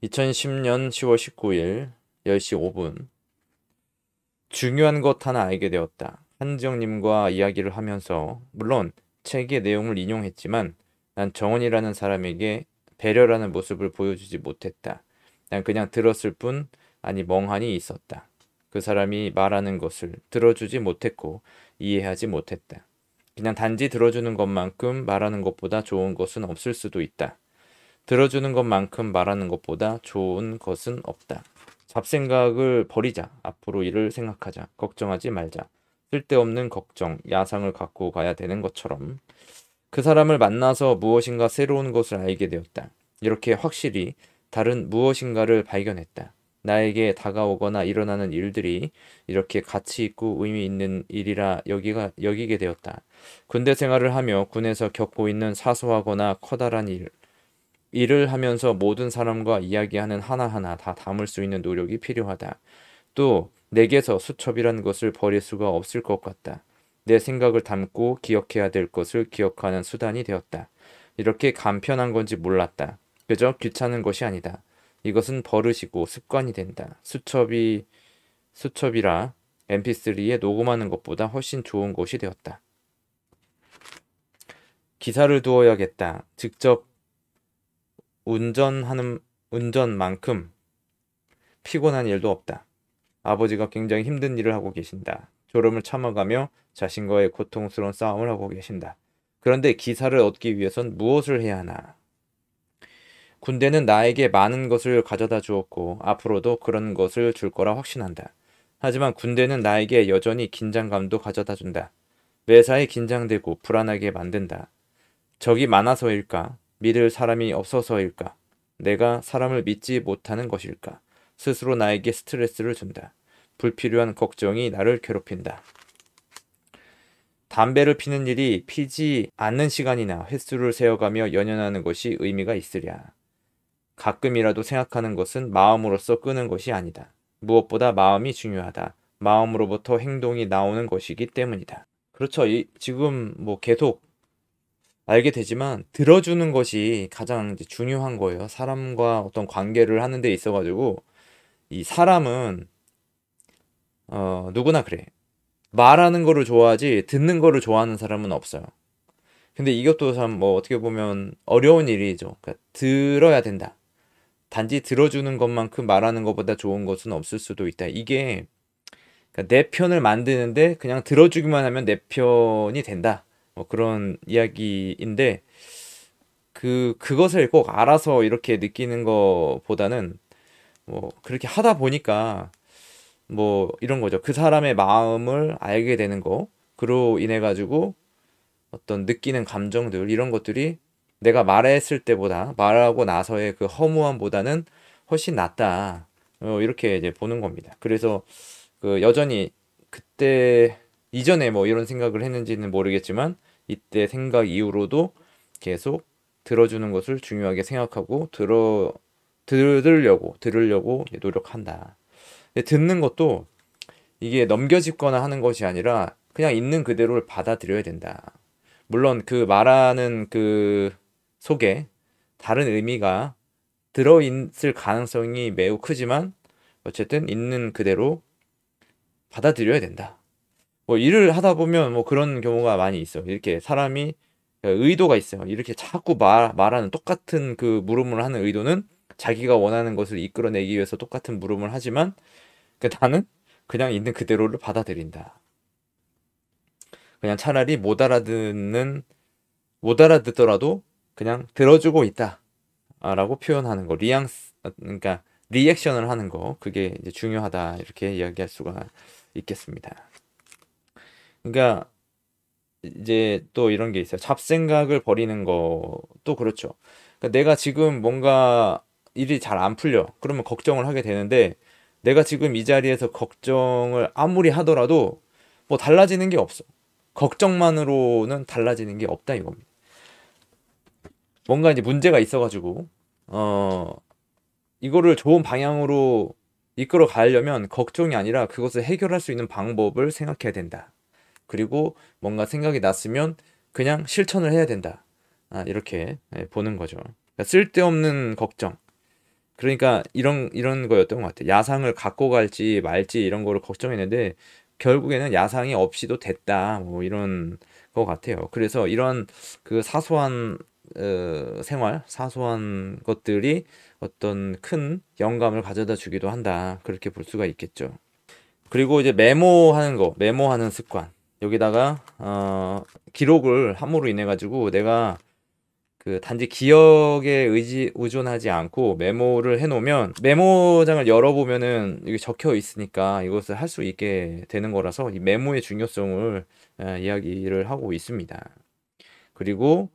2010년 10월 19일 10시 5분. 중요한 것 하나 알게 되었다. 한지영님과 이야기를 하면서 물론 책의 내용을 인용했지만 난 정원이라는 사람에게 배려라는 모습을 보여주지 못했다. 난 그냥 들었을 뿐 아니 멍하니 있었다. 그 사람이 말하는 것을 들어주지 못했고 이해하지 못했다. 그냥 단지 들어주는 것만큼 말하는 것보다 좋은 것은 없을 수도 있다. 들어주는 것만큼 말하는 것보다 좋은 것은 없다. 잡생각을 버리자. 앞으로 일을 생각하자. 걱정하지 말자. 쓸데없는 걱정, 야상을 갖고 가야 되는 것처럼 그 사람을 만나서 무엇인가 새로운 것을 알게 되었다. 이렇게 확실히 다른 무엇인가를 발견했다. 나에게 다가오거나 일어나는 일들이 이렇게 가치 있고 의미 있는 일이라 여기게 되었다. 군대 생활을 하며 군에서 겪고 있는 사소하거나 커다란 일을 하면서 모든 사람과 이야기하는 하나하나 다 담을 수 있는 노력이 필요하다. 또 내게서 수첩이란 것을 버릴 수가 없을 것 같다. 내 생각을 담고 기억해야 될 것을 기억하는 수단이 되었다. 이렇게 간편한 건지 몰랐다. 그저 귀찮은 것이 아니다. 이것은 버릇이고 습관이 된다. 수첩이라 mp3에 녹음하는 것보다 훨씬 좋은 것이 되었다. 기사를 두어야겠다. 직접 운전만큼 피곤한 일도 없다. 아버지가 굉장히 힘든 일을 하고 계신다. 졸음을 참아가며 자신과의 고통스러운 싸움을 하고 계신다. 그런데 기사를 얻기 위해선 무엇을 해야 하나? 군대는 나에게 많은 것을 가져다 주었고 앞으로도 그런 것을 줄 거라 확신한다. 하지만 군대는 나에게 여전히 긴장감도 가져다 준다. 매사에 긴장되고 불안하게 만든다. 적이 많아서일까? 믿을 사람이 없어서일까? 내가 사람을 믿지 못하는 것일까? 스스로 나에게 스트레스를 준다. 불필요한 걱정이 나를 괴롭힌다. 담배를 피는 일이 피지 않는 시간이나 횟수를 세어가며 연연하는 것이 의미가 있으랴. 가끔이라도 생각하는 것은 마음으로서 끄는 것이 아니다. 무엇보다 마음이 중요하다. 마음으로부터 행동이 나오는 것이기 때문이다. 그렇죠. 지금 뭐 계속 알게 되지만 들어주는 것이 가장 이제 중요한 거예요. 사람과 어떤 관계를 하는 데 있어가지고 이 사람은 누구나 그래. 말하는 거를 좋아하지 듣는 거를 좋아하는 사람은 없어요. 근데 이것도 참 뭐 어떻게 보면 어려운 일이죠. 그러니까 들어야 된다. 단지 들어주는 것만큼 말하는 것보다 좋은 것은 없을 수도 있다. 이게 그러니까 내 편을 만드는데 그냥 들어주기만 하면 내 편이 된다. 뭐 그런 이야기인데 그것을 꼭 알아서 이렇게 느끼는 것보다는 뭐 그렇게 하다 보니까 뭐 이런 거죠. 그 사람의 마음을 알게 되는 거. 그로 인해 가지고 어떤 느끼는 감정들 이런 것들이 내가 말했을 때보다 말하고 나서의 그 허무함보다는 훨씬 낫다. 이렇게 이제 보는 겁니다. 그래서 그 여전히 그때 이전에 뭐 이런 생각을 했는지는 모르겠지만 이때 생각 이후로도 계속 들어주는 것을 중요하게 생각하고 들으려고 노력한다. 근데 듣는 것도 이게 넘겨짚거나 하는 것이 아니라 그냥 있는 그대로를 받아들여야 된다. 물론 그 말하는 그 속에 다른 의미가 들어있을 가능성이 매우 크지만 어쨌든 있는 그대로 받아들여야 된다. 뭐 일을 하다 보면 뭐 그런 경우가 많이 있어요. 이렇게 사람이 의도가 있어요. 이렇게 자꾸 말하는 똑같은 그 물음을 하는 의도는 자기가 원하는 것을 이끌어내기 위해서 똑같은 물음을 하지만 나는 그냥 있는 그대로를 받아들인다. 그냥 차라리 못 알아듣더라도 그냥 들어주고 있다. 라고 표현하는 거. 그러니까 리액션을 하는 거. 그게 이제 중요하다. 이렇게 이야기할 수가 있겠습니다. 그러니까 이제 또 이런 게 있어요. 잡생각을 버리는 것도 그렇죠. 그러니까 내가 지금 뭔가 일이 잘 안 풀려. 그러면 걱정을 하게 되는데 내가 지금 이 자리에서 걱정을 아무리 하더라도 뭐 달라지는 게 없어. 걱정만으로는 달라지는 게 없다 이겁니다. 뭔가 이제 문제가 있어가지고 이거를 좋은 방향으로 이끌어 가려면 걱정이 아니라 그것을 해결할 수 있는 방법을 생각해야 된다. 그리고 뭔가 생각이 났으면 그냥 실천을 해야 된다. 이렇게 보는 거죠. 그러니까 쓸데없는 걱정. 그러니까 이런 거였던 것 같아. 야상을 갖고 갈지 말지 이런 거를 걱정했는데 결국에는 야상이 없이도 됐다. 뭐 이런 것 같아요. 그래서 이런 그 사소한 생활, 사소한 것들이 어떤 큰 영감을 가져다 주기도 한다. 그렇게 볼 수가 있겠죠. 그리고 이제 메모하는 거, 메모하는 습관. 여기다가 기록을 함으로 인해 가지고 내가 그 단지 기억에 의존하지 않고 메모를 해놓으면 메모장을 열어보면은 이게 적혀 있으니까 이것을 할 수 있게 되는 거라서 이 메모의 중요성을 이야기를 하고 있습니다. 그리고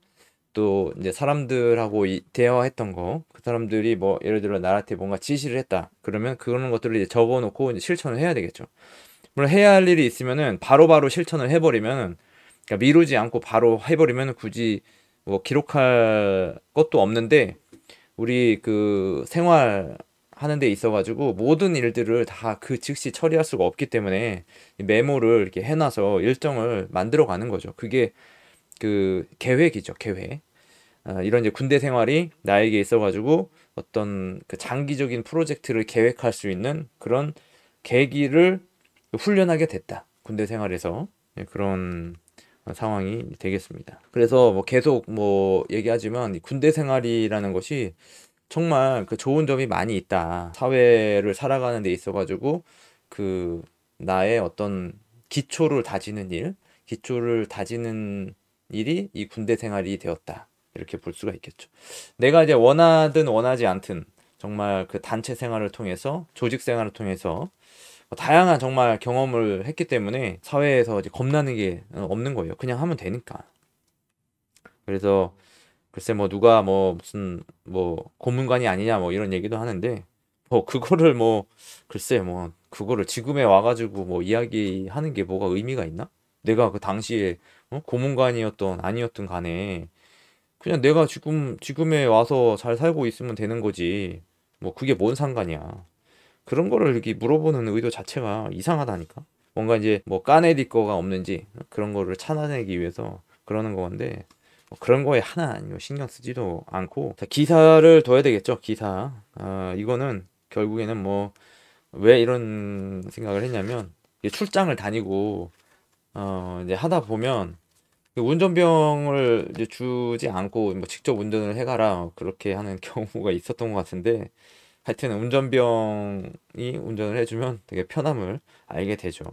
또 이제 사람들하고 대화했던 거, 그 사람들이 뭐 예를 들어 나한테 뭔가 지시를 했다. 그러면 그런 것들을 이제 적어놓고 이제 실천을 해야 되겠죠. 물론 해야 할 일이 있으면은 바로바로 실천을 해버리면, 그러니까 미루지 않고 바로 해버리면 굳이 뭐 기록할 것도 없는데 우리 그 생활 하는 데 있어가지고 모든 일들을 다 그 즉시 처리할 수가 없기 때문에 이 메모를 이렇게 해놔서 일정을 만들어 가는 거죠. 그게 그 계획이죠, 계획. 이런 이제 군대 생활이 나에게 있어가지고 어떤 그 장기적인 프로젝트를 계획할 수 있는 그런 계기를 훈련하게 됐다. 군대 생활에서. 네, 그런 상황이 되겠습니다. 그래서 뭐 계속 뭐 얘기하지만 이 군대 생활이라는 것이 정말 그 좋은 점이 많이 있다. 사회를 살아가는 데 있어가지고 그 나의 어떤 기초를 다지는 일, 기초를 다지는 일이 이 군대 생활이 되었다. 이렇게 볼 수가 있겠죠. 내가 이제 원하든 원하지 않든 정말 그 단체 생활을 통해서 조직 생활을 통해서 다양한 정말 경험을 했기 때문에 사회에서 이제 겁나는 게 없는 거예요. 그냥 하면 되니까. 그래서 글쎄 뭐 누가 뭐 무슨 뭐 고문관이 아니냐 뭐 이런 얘기도 하는데 뭐 그거를 뭐 글쎄 뭐 그거를 지금에 와가지고 뭐 이야기하는 게 뭐가 의미가 있나? 내가 그 당시에 고문관이었던 아니었던 간에 그냥 내가 지금에 와서 잘 살고 있으면 되는 거지. 뭐 그게 뭔 상관이야. 그런 거를 이렇게 물어보는 의도 자체가 이상하다니까. 뭔가 이제 뭐 까내릴 거가 없는지 그런 거를 찾아내기 위해서 그러는 건데 뭐 그런 거에 하나 신경 쓰지도 않고 자, 기사를 둬야 되겠죠. 기사. 이거는 결국에는 뭐 왜 이런 생각을 했냐면 이게 출장을 다니고 이제 하다 보면 그 운전병을 이제 주지 않고 뭐 직접 운전을 해가라 그렇게 하는 경우가 있었던 것 같은데 하여튼 운전병이 운전을 해주면 되게 편함을 알게 되죠.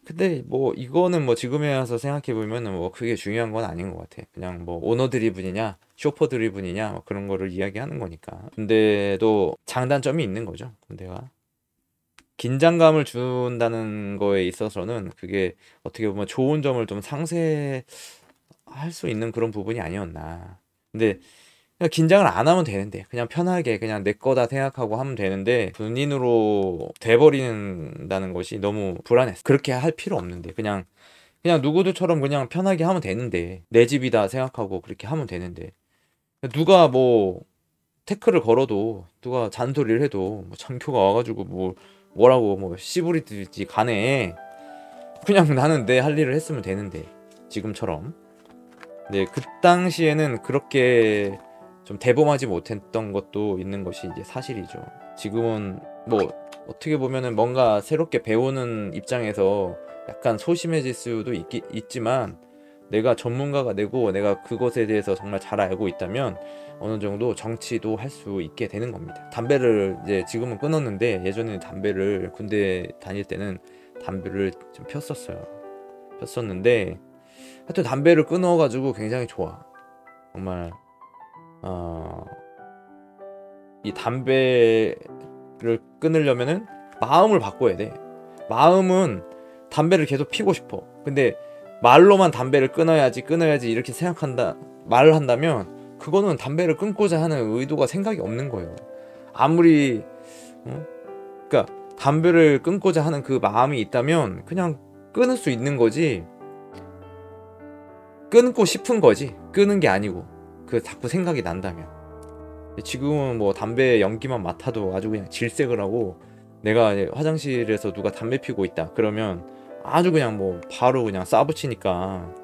근데 뭐 이거는 뭐 지금에 와서 생각해 보면은 뭐 그게 중요한 건 아닌 것 같아. 그냥 뭐 오너 드리븐이냐 쇼퍼 드리븐이냐 뭐 그런 거를 이야기하는 거니까. 근데도 장단점이 있는 거죠. 군대가 긴장감을 준다는 거에 있어서는 그게 어떻게 보면 좋은 점을 좀 상쇄할 수 있는 그런 부분이 아니었나. 근데 그냥 긴장을 안 하면 되는데 그냥 편하게 그냥 내 거다 생각하고 하면 되는데 군인으로 돼버린다는 것이 너무 불안했어. 그렇게 할 필요 없는데 그냥 누구들처럼 그냥 편하게 하면 되는데 내 집이다 생각하고 그렇게 하면 되는데 누가 뭐 태클을 걸어도 누가 잔소리를 해도 뭐 장교가 와가지고 뭐라고 뭐 씨부리듯이 가네. 그냥 나는 내 할 일을 했으면 되는데 지금처럼. 네, 그 당시에는 그렇게 좀 대범하지 못했던 것도 있는 것이 이제 사실이죠. 지금은 뭐 어떻게 보면은 뭔가 새롭게 배우는 입장에서 약간 소심해질 수도 있지만 내가 전문가가 되고 내가 그것에 대해서 정말 잘 알고 있다면 어느 정도 정치도 할 수 있게 되는 겁니다. 담배를 이제 지금은 끊었는데 예전에 담배를 군대 다닐 때는 담배를 좀 폈었는데 하여튼 담배를 끊어가지고 굉장히 좋아. 정말 이 담배를 끊으려면은 마음을 바꿔야 돼. 마음은 담배를 계속 피고 싶어. 근데 말로만 담배를 끊어야지 이렇게 말을 한다면 그거는 담배를 끊고자 하는 의도가 생각이 없는 거예요. 아무리 그러니까 담배를 끊고자 하는 그 마음이 있다면 그냥 끊을 수 있는 거지. 끊고 싶은 거지. 끊은 게 아니고 그 자꾸 생각이 난다면. 지금은 뭐 담배 연기만 맡아도 아주 그냥 질색을 하고 내가 화장실에서 누가 담배 피우고 있다 그러면 아주 그냥 뭐 바로 그냥 싸붙이니까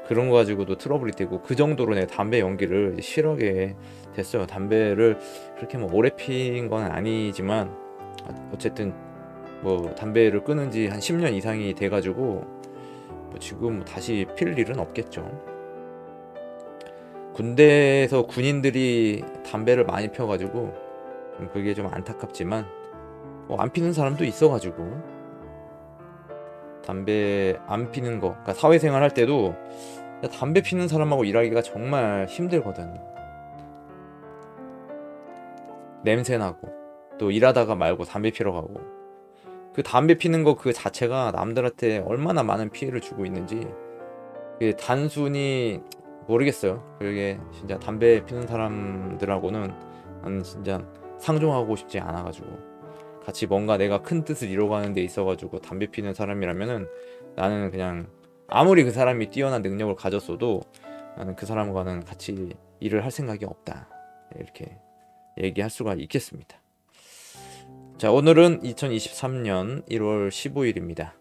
그런 거 가지고도 트러블이 되고 그 정도로 내 담배 연기를 싫어하게 됐어요. 담배를 그렇게 뭐 오래 핀 건 아니지만 어쨌든 뭐 담배를 끊은 지 한 10년 이상이 돼가지고 뭐 지금 뭐 다시 필 일은 없겠죠. 군대에서 군인들이 담배를 많이 펴가지고 그게 좀 안타깝지만 뭐 안 피는 사람도 있어가지고 담배 안 피는 거, 그러니까 사회생활 할 때도 담배 피는 사람하고 일하기가 정말 힘들거든. 냄새 나고 또 일하다가 말고 담배 피러 가고 그 담배 피는 거 그 자체가 남들한테 얼마나 많은 피해를 주고 있는지 그게 단순히 모르겠어요. 그게 진짜 담배 피는 사람들하고는 나는 진짜 상종하고 싶지 않아가지고 같이 뭔가 내가 큰 뜻을 이뤄가는 데 있어가지고 담배 피는 사람이라면은 나는 그냥 아무리 그 사람이 뛰어난 능력을 가졌어도 나는 그 사람과는 같이 일을 할 생각이 없다. 이렇게 얘기할 수가 있겠습니다. 자, 오늘은 2023년 1월 15일입니다.